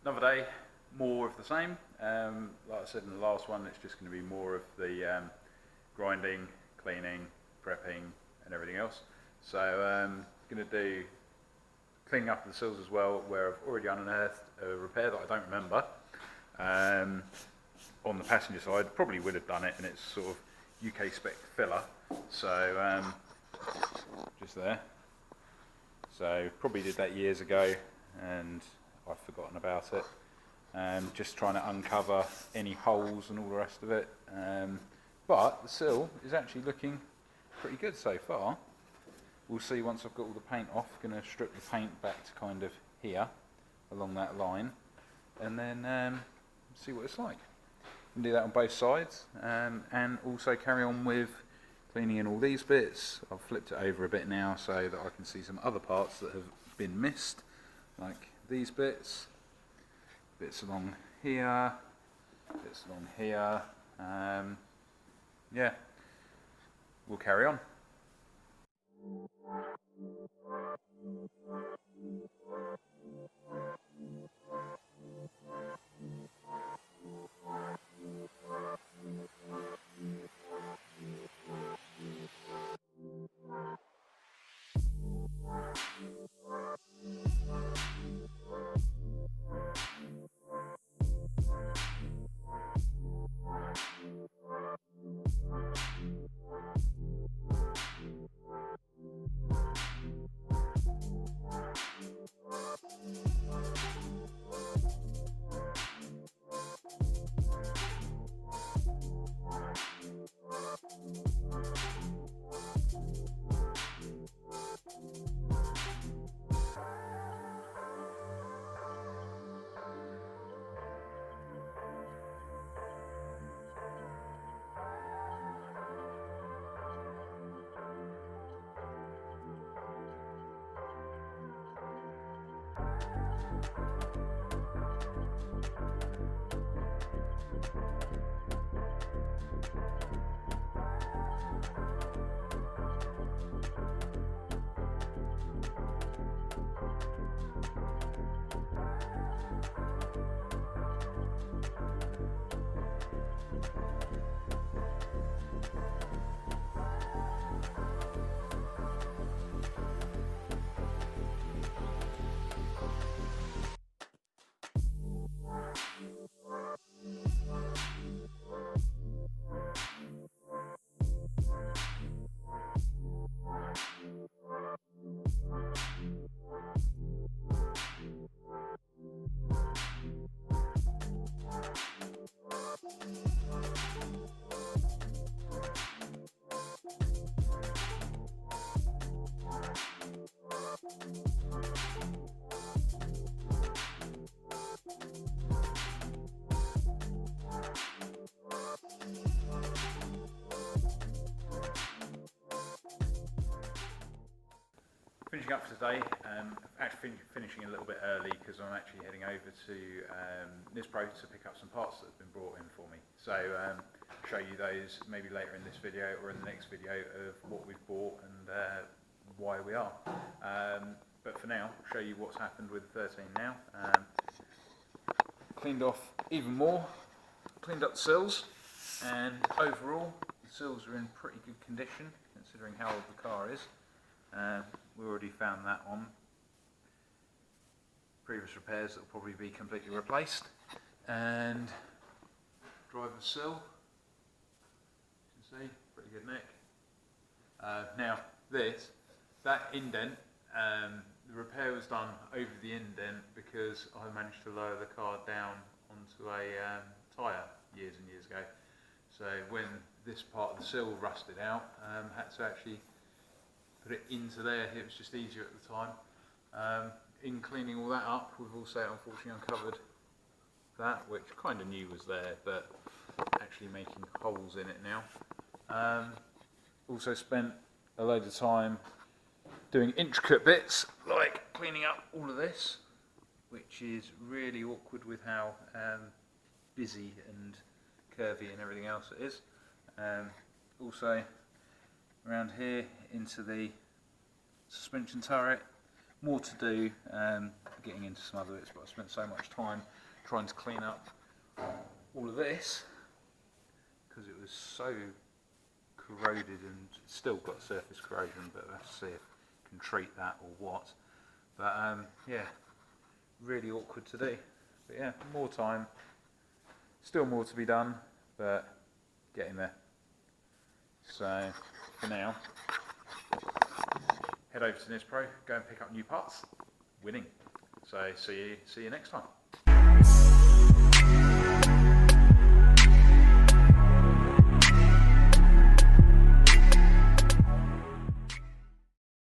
Another day, more of the same. Like I said in the last one, it's just going to be more of the grinding, cleaning, prepping and everything else. So going to do cleaning up the sills as well, where I've already unearthed a repair that I don't remember. On the passenger side, probably would have done it, and it's sort of UK spec filler. So just there. So probably did that years ago, and I've forgotten about it. Just trying to uncover any holes and all the rest of it. But the sill is actually looking pretty good so far. We'll see once I've got all the paint off. Going to strip the paint back to kind of here, along that line, and then see what it's like. Can do that on both sides, and also carry on with cleaning in all these bits. I've flipped it over a bit now so that I can see some other parts that have been missed, like these bits along here, bits along here. Yeah, we'll carry on. Finishing up for today, actually finishing a little bit early because I'm actually heading over to Nispro to pick up some parts that have been brought in for me. So show you those maybe later in this video or in the next video of what we've bought and why we are. But for now, I'll show you what's happened with 13 now. Cleaned off even more, cleaned up the sills, and overall the sills are in pretty good condition considering how old the car is. We already found that on previous repairs that will probably be completely replaced. And driver's sill, you can see, pretty good neck. Now that indent, the repair was done over the indent because I managed to lower the car down onto a tyre years and years ago. So when this part of the sill rusted out, had to actually put it into there. It was just easier at the time. In cleaning all that up, we've also unfortunately uncovered that, which kind of knew was there, but actually making holes in it now. Also spent a load of time doing intricate bits like cleaning up all of this, which is really awkward with how busy and curvy and everything else it is. Also around here into the suspension turret, more to do, getting into some other bits, but I spent so much time trying to clean up all of this because it was so corroded and still got surface corrosion, but we'll have to see if I can treat that or what. But yeah, really awkward to do. But yeah, more time, still more to be done, but getting there. So for now, head over to Nispro, go and pick up new parts, winning. So see you next time.